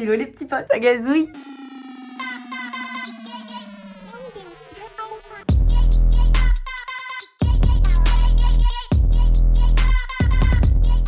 Hello les petits potes, ça gazouille.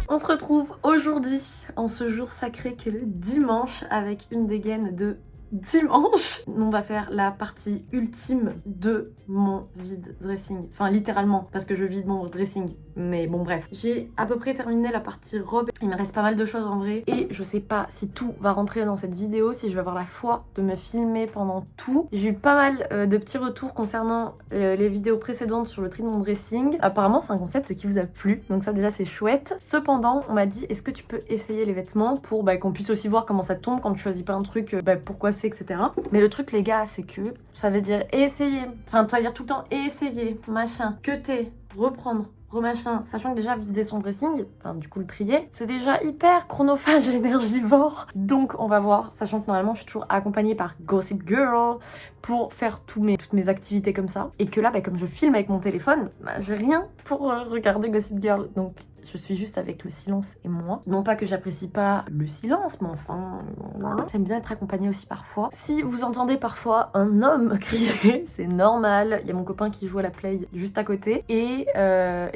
On se retrouve aujourd'hui, en ce jour sacré qu'est le dimanche, avec une dégaine de dimanche. On va faire la partie ultime de mon vide dressing. Enfin littéralement, parce que je vide mon dressing. Mais bon bref. J'ai à peu près terminé la partie robe. Il me reste pas mal de choses en vrai. Et je sais pas si tout va rentrer dans cette vidéo, si je vais avoir la foi de me filmer pendant tout. J'ai eu pas mal de petits retours concernant les vidéos précédentes sur le tri de mon dressing. Apparemment c'est un concept qui vous a plu. Donc ça déjà c'est chouette. Cependant on m'a dit est-ce que tu peux essayer les vêtements pour qu'on puisse aussi voir comment ça tombe quand tu choisis pas un truc, pourquoi c'est, etc. Mais le truc les gars c'est que ça veut dire essayer. Enfin ça veut dire tout le temps essayer, machin, cutter, reprendre, remachin, sachant que déjà vider son dressing, enfin du coup le trier, c'est déjà hyper chronophage et énergivore. Donc on va voir, sachant que normalement je suis toujours accompagnée par Gossip Girl pour faire toutes mes activités comme ça. Et que là, comme je filme avec mon téléphone, j'ai rien pour regarder Gossip Girl. Donc je suis juste avec le silence et moi. Non pas que j'apprécie pas le silence, mais enfin, voilà. J'aime bien être accompagnée aussi parfois. Si vous entendez parfois un homme crier, c'est normal. Il y a mon copain qui joue à la play juste à côté. Et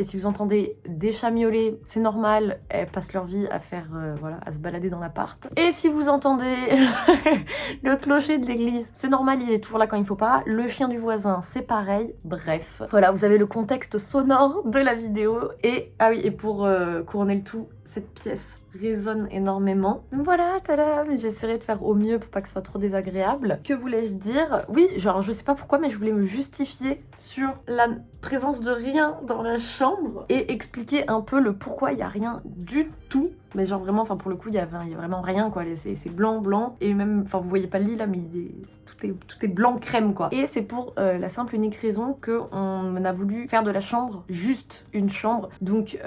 si vous entendez des chats miauler, c'est normal. Elles passent leur vie à faire, à se balader dans l'appart. Et si vous entendez le clocher de l'église, c'est normal, il est toujours là quand il faut pas. Le chien du voisin, c'est pareil. Bref, voilà, vous avez le contexte sonore de la vidéo. Et ah oui, et pour couronner le tout, cette pièce résonne énormément. Voilà, tadam, j'essaierai de faire au mieux pour pas que ce soit trop désagréable. Que voulais-je dire? Oui, genre je sais pas pourquoi, mais je voulais me justifier sur la présence de rien dans la chambre et expliquer un peu le pourquoi il y a rien du tout. Mais genre vraiment, enfin pour le coup, il y a vraiment rien quoi. C'est blanc et même, enfin vous voyez pas le lit là, mais tout est blanc crème quoi. Et c'est pour la simple unique raison que on a voulu faire de la chambre juste une chambre, donc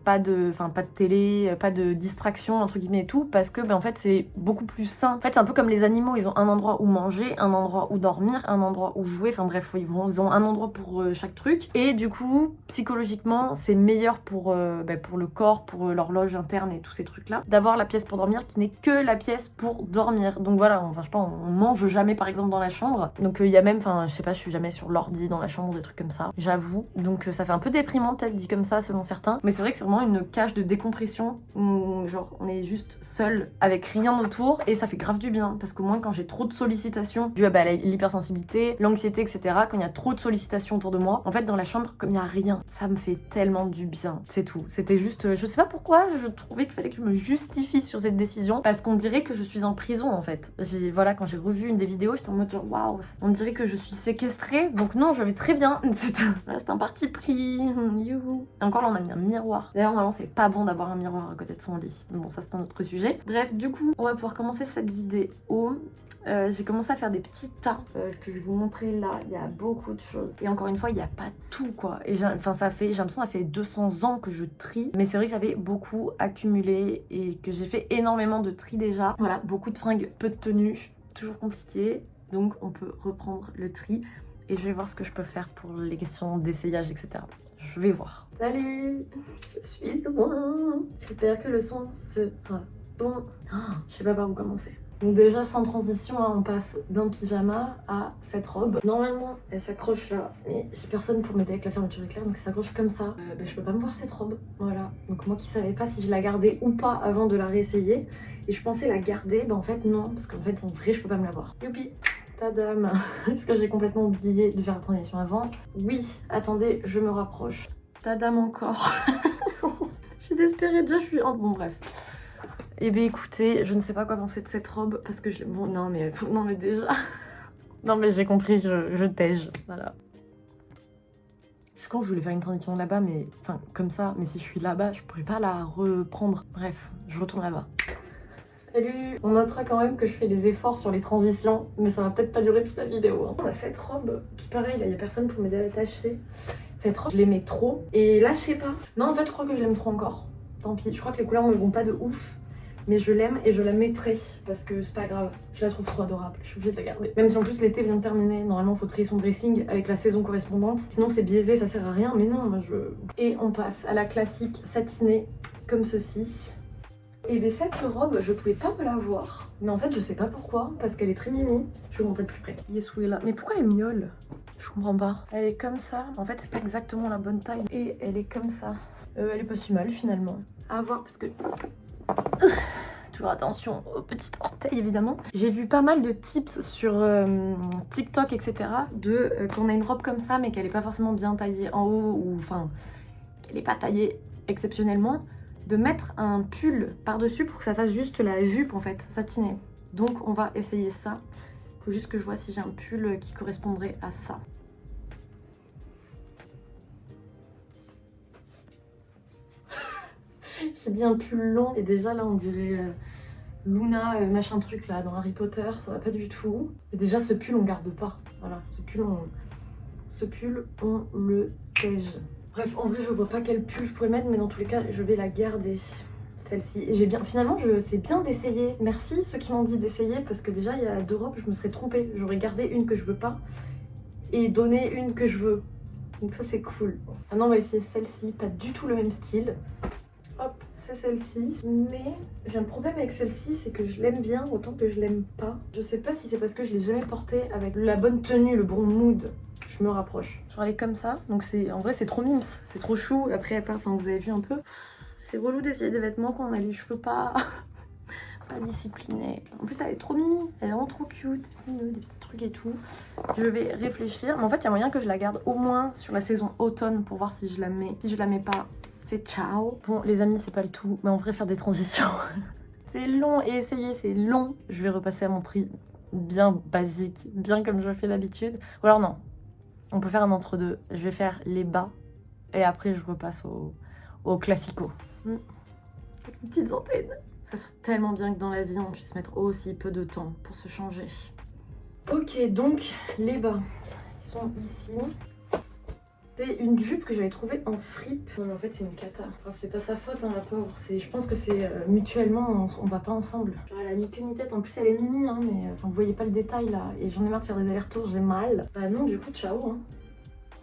pas de télé, pas de distraction entre guillemets et tout, parce que en fait c'est beaucoup plus sain. En fait c'est un peu comme les animaux, ils ont un endroit où manger, un endroit où dormir, un endroit où jouer, enfin bref ils ont un endroit pour chaque truc. Et du coup psychologiquement c'est meilleur pour le corps, pour l'horloge interne et tous ces trucs là, d'avoir la pièce pour dormir qui n'est que la pièce pour dormir. Donc voilà, je sais pas, on mange jamais par exemple dans la chambre, donc il y a même, je sais pas, je suis jamais sur l'ordi dans la chambre, des trucs comme ça, j'avoue. Donc ça fait un peu déprimant peut-être dit comme ça selon certains, mais c'est vrai que c'est vraiment une cage de décompression où genre on est juste seul avec rien autour et ça fait grave du bien, parce qu'au moins quand j'ai trop de sollicitations dû à l'hypersensibilité, l'anxiété, etc., quand il y a trop de sollicitations autour de moi, en fait dans la chambre comme il y a rien, ça me fait tellement du bien, c'est tout. C'était juste, je sais pas pourquoi, je trouvais qu'il fallait que je me justifie sur cette décision, parce qu'on dirait que je suis en prison en fait. Quand j'ai revu une des vidéos, j'étais en mode genre waouh, on dirait que je suis séquestrée, donc non, je vais très bien. C'est un parti pris. Youhou. Et encore là on a mis un miroir. D'ailleurs normalement c'est pas bon d'avoir un miroir à côté de son lit. Bon ça c'est un autre sujet. Bref, du coup on va pouvoir commencer cette vidéo. J'ai commencé à faire des petits tas que je vais vous montrer là. Il y a beaucoup de choses. Et encore une fois, il n'y a pas tout quoi. Et j'ai l'impression que ça fait 200 ans que je trie. Mais c'est vrai que j'avais beaucoup accumulé et que j'ai fait énormément de tri déjà. Voilà, beaucoup de fringues, peu de tenues. Toujours compliqué. Donc on peut reprendre le tri. Et je vais voir ce que je peux faire pour les questions d'essayage, etc. Je vais voir. Salut! Je suis loin. J'espère que le son sera bon. Je sais pas par où commencer. Donc déjà sans transition, on passe d'un pyjama à cette robe. Normalement elle s'accroche là, mais j'ai personne pour m'aider avec la fermeture éclair, donc elle s'accroche comme ça. Je peux pas me voir cette robe, voilà. Donc moi qui savais pas si je la gardais ou pas avant de la réessayer, et je pensais la garder, en fait non, parce qu'en fait en vrai je peux pas me la voir. Youpi! Tadam! Est-ce que j'ai complètement oublié de faire la transition avant? Oui, attendez, je me rapproche. Tadam encore! Je suis désespérée déjà, je suis... Oh, bon bref. Eh bien écoutez, je ne sais pas quoi penser de cette robe parce que je l'ai... Bon, non mais déjà... Non mais j'ai compris, je tège, voilà. Je suis con, je voulais faire une transition là-bas, mais... Enfin, comme ça, mais si je suis là-bas, je pourrais pas la reprendre. Bref, je retourne là-bas. Salut! On notera quand même que je fais des efforts sur les transitions, mais ça va peut-être pas durer toute la vidéo. Hein. On a cette robe qui, pareil, là, y a personne pour m'aider à l'attacher. Cette robe, je l'aimais trop. Et là, je sais pas. Non, en fait, je crois que je l'aime trop encore. Tant pis, je crois que les couleurs me vont pas de ouf. Mais je l'aime et je la mettrai parce que c'est pas grave, je la trouve trop adorable, je suis obligée de la garder. Même si en plus l'été vient de terminer, normalement faut trier son dressing avec la saison correspondante. Sinon c'est biaisé, ça sert à rien, mais non, moi je... Et on passe à la classique satinée, comme ceci. Et bien cette robe, je pouvais pas me la voir, Mais en fait, je sais pas pourquoi, parce qu'elle est très mimi. Je vais vous montrer de plus près. Yes, oui, là. Mais pourquoi elle miaule? Je comprends pas. Elle est comme ça. En fait, c'est pas exactement la bonne taille. Et elle est comme ça. Elle est pas si mal finalement. À voir parce que... Toujours attention aux petits orteils évidemment. J'ai vu pas mal de tips sur TikTok etc. de quand on a une robe comme ça mais qu'elle est pas forcément bien taillée en haut ou enfin qu'elle est pas taillée exceptionnellement, de mettre un pull par-dessus pour que ça fasse juste la jupe en fait, satinée. Donc on va essayer ça. Faut juste que je vois si j'ai un pull qui correspondrait à ça. J'ai dit un pull long et déjà là on dirait Luna machin truc là dans Harry Potter, ça va pas du tout. Et déjà ce pull on garde pas, voilà, ce pull on le tège. Bref, en vrai je vois pas quel pull je pourrais mettre mais dans tous les cas je vais la garder, celle-ci. Et j'ai bien, finalement c'est bien d'essayer, merci ceux qui m'ont dit d'essayer parce que déjà il y a 2 robes je me serais trompée, j'aurais gardé une que je veux pas et donné une que je veux. Donc ça c'est cool. Maintenant on va essayer celle-ci, pas du tout le même style. Hop, c'est celle-ci. Mais j'ai un problème avec celle-ci, c'est que je l'aime bien autant que je l'aime pas. Je sais pas si c'est parce que je l'ai jamais portée avec la bonne tenue, le bon mood. Je me rapproche. Genre elle est comme ça, donc c'est en vrai c'est trop mimes, c'est trop chou. Après elle part, enfin vous avez vu un peu. C'est relou d'essayer des vêtements quand on a les cheveux pas disciplinés. En plus elle est trop mimi, elle est vraiment trop cute, des petits nœuds, des petits trucs et tout. Je vais réfléchir, mais en fait il y a moyen que je la garde au moins sur la saison automne pour voir si je la mets. Si je la mets pas, c'est ciao. Bon les amis c'est pas le tout, mais on devrait faire des transitions. C'est long et essayer c'est long. Je vais repasser à mon tri bien basique, bien comme je le fais d'habitude. Ou alors non, on peut faire un entre-deux. Je vais faire les bas et après je repasse au classico. Avec une petite antenne. Ça serait tellement bien que dans la vie on puisse mettre aussi peu de temps pour se changer. Ok donc les bas, ils sont ici. C'est une jupe que j'avais trouvée en fripe. Non mais en fait c'est une cata. Enfin c'est pas sa faute hein, la pauvre. Je pense que c'est mutuellement on va pas ensemble. Genre elle a ni queue ni tête. En plus elle est mimi hein mais enfin, vous voyez pas le détail là. Et j'en ai marre de faire des allers-retours, j'ai mal. Bah non du coup ciao hein.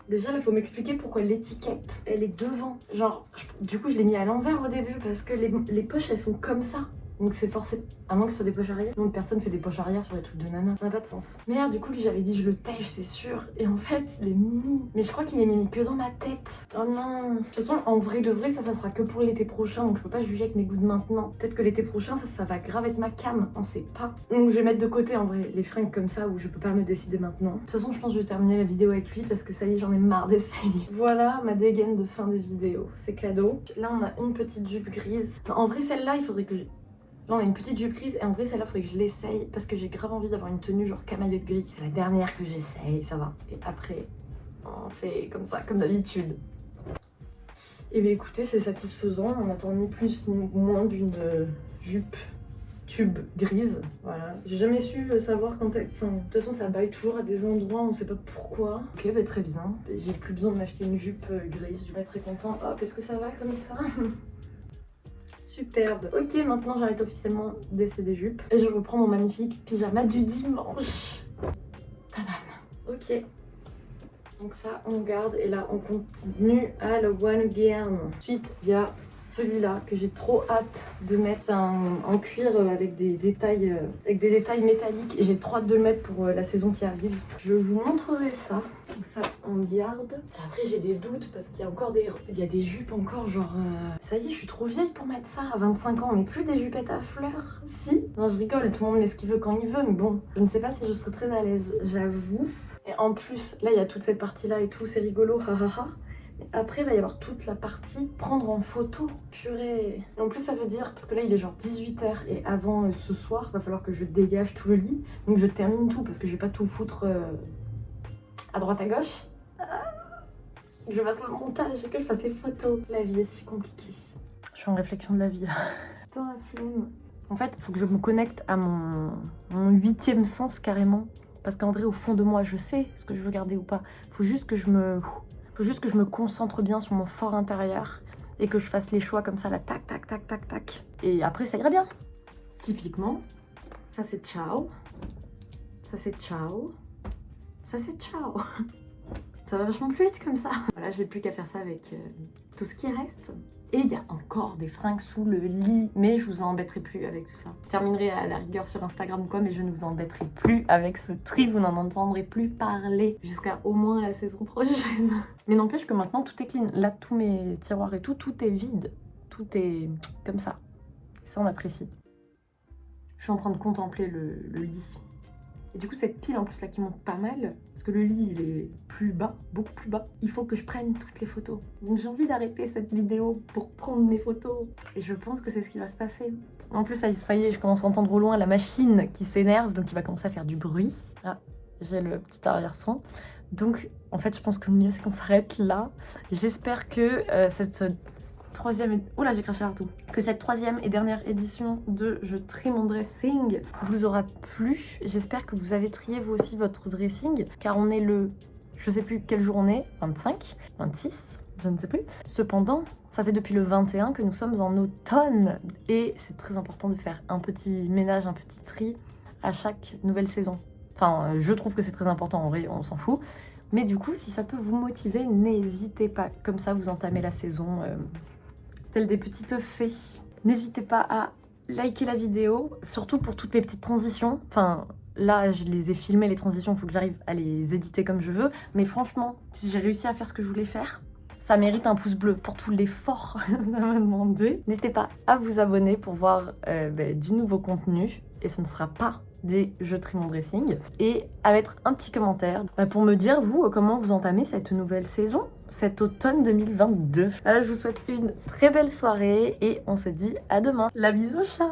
Déjà il faut m'expliquer pourquoi l'étiquette elle est devant. Genre du coup je l'ai mis à l'envers au début parce que les poches elles sont comme ça. Donc c'est forcé, à moins que ce soit des poches arrière. Donc personne fait des poches arrière sur les trucs de nana, ça n'a pas de sens. Merde, du coup lui j'avais dit je le tèche c'est sûr. Et en fait il est mimi. Mais je crois qu'il est mimi que dans ma tête. Oh non. De toute façon en vrai de vrai ça sera que pour l'été prochain. Donc je peux pas juger avec mes goûts de maintenant. Peut-être que l'été prochain ça va grave être ma cam, on sait pas. Donc je vais mettre de côté en vrai les fringues comme ça où je peux pas me décider maintenant. De toute façon je pense que je vais terminer la vidéo avec lui parce que ça y est j'en ai marre d'essayer. Voilà ma dégaine de fin de vidéo, c'est cadeau. Là on a une petite jupe grise. En vrai celle-là il faudrait que Là on a une petite jupe grise et en vrai celle-là faudrait que je l'essaye parce que j'ai grave envie d'avoir une tenue genre camailleux gris. C'est la dernière que j'essaye, ça va. Et après on fait comme ça, comme d'habitude. Et bien écoutez c'est satisfaisant, on attend ni plus ni moins d'une jupe tube grise. Voilà, j'ai jamais su savoir quand elle... Enfin de toute façon ça baille toujours à des endroits, on sait pas pourquoi. Ok bah très bien, j'ai plus besoin de m'acheter une jupe grise, je vais être très content. Hop, est-ce que ça va comme ça? Superbe. Ok, maintenant j'arrête officiellement d'essayer des jupes. Et je reprends mon magnifique pyjama du dimanche. Tadam. Ok. Donc ça, on garde. Et là, on continue à le one again. Ensuite, il y a celui-là que j'ai trop hâte de mettre en cuir avec des détails métalliques. Et j'ai trop hâte de le mettre pour la saison qui arrive. Je vous montrerai ça. Donc ça, on garde. Après, j'ai des doutes parce qu'il y a encore des jupes encore genre... Ça y est, je suis trop vieille pour mettre ça. À 25 ans, on met plus des jupettes à fleurs. Si. Non, je rigole. Tout le monde met ce qu'il veut quand il veut. Mais bon, je ne sais pas si je serai très à l'aise. J'avoue. Et en plus, là, il y a toute cette partie-là et tout. C'est rigolo. Hahaha. Après, il va y avoir toute la partie prendre en photo. Purée. Et en plus, ça veut dire, parce que là, il est genre 18 h et avant ce soir, il va falloir que je dégage tout le lit. Donc, je termine tout parce que je vais pas tout foutre à droite à gauche. Que je fasse le montage et que je fasse les photos. La vie est si compliquée. Je suis en réflexion de la vie. Putain, la flemme. En fait, il faut que je me connecte à mon 8e sens carrément. Parce qu'en vrai, au fond de moi, je sais ce que je veux garder ou pas. Faut juste que je me concentre bien sur mon fort intérieur et que je fasse les choix comme ça, là, tac, tac, tac, tac, tac. Et après, ça ira bien. Typiquement, ça c'est ciao. Ça c'est ciao. Ça c'est ciao. Ça va vachement plus vite comme ça. Voilà, j'ai plus qu'à faire ça avec tout ce qui reste. Et il y a encore des fringues sous le lit, mais je vous en embêterai plus avec tout ça. Je terminerai à la rigueur sur Instagram ou quoi, mais je ne vous embêterai plus avec ce tri, vous n'en entendrez plus parler jusqu'à au moins la saison prochaine. Mais n'empêche que maintenant tout est clean. Là, tous mes tiroirs et tout est vide. Tout est comme ça. Ça, on apprécie. Je suis en train de contempler le lit. Et du coup, cette pile en plus là qui monte pas mal, parce que le lit il est plus bas, beaucoup plus bas, il faut que je prenne toutes les photos. Donc j'ai envie d'arrêter cette vidéo pour prendre mes photos. Et je pense que c'est ce qui va se passer. En plus, ça y est, je commence à entendre au loin la machine qui s'énerve, donc il va commencer à faire du bruit. Ah, j'ai le petit arrière-son. Donc en fait, je pense que le mieux c'est qu'on s'arrête là. J'espère que cette troisième... Oula, j'ai craché partout. Que cette troisième et dernière édition de Je trie mon dressing vous aura plu. J'espère que vous avez trié vous aussi votre dressing, car on est le... Je sais plus quel jour on est, 25, 26, je ne sais plus. Cependant, ça fait depuis le 21 que nous sommes en automne et c'est très important de faire un petit ménage, un petit tri à chaque nouvelle saison. Enfin, je trouve que c'est très important, en vrai, on s'en fout. Mais du coup, si ça peut vous motiver, n'hésitez pas. Comme ça, vous entamez la saison... telles des petites fées. N'hésitez pas à liker la vidéo, surtout pour toutes les petites transitions. Enfin, là, je les ai filmées, les transitions, il faut que j'arrive à les éditer comme je veux. Mais franchement, si j'ai réussi à faire ce que je voulais faire, ça mérite un pouce bleu pour tout l'effort que ça m'a demandé. N'hésitez pas à vous abonner pour voir du nouveau contenu. Et ce ne sera pas des Je trie mon dressing. Et à mettre un petit commentaire pour me dire, vous, comment vous entamez cette nouvelle saison, cet automne 2022. Voilà, je vous souhaite une très belle soirée et on se dit à demain. La bise au chat.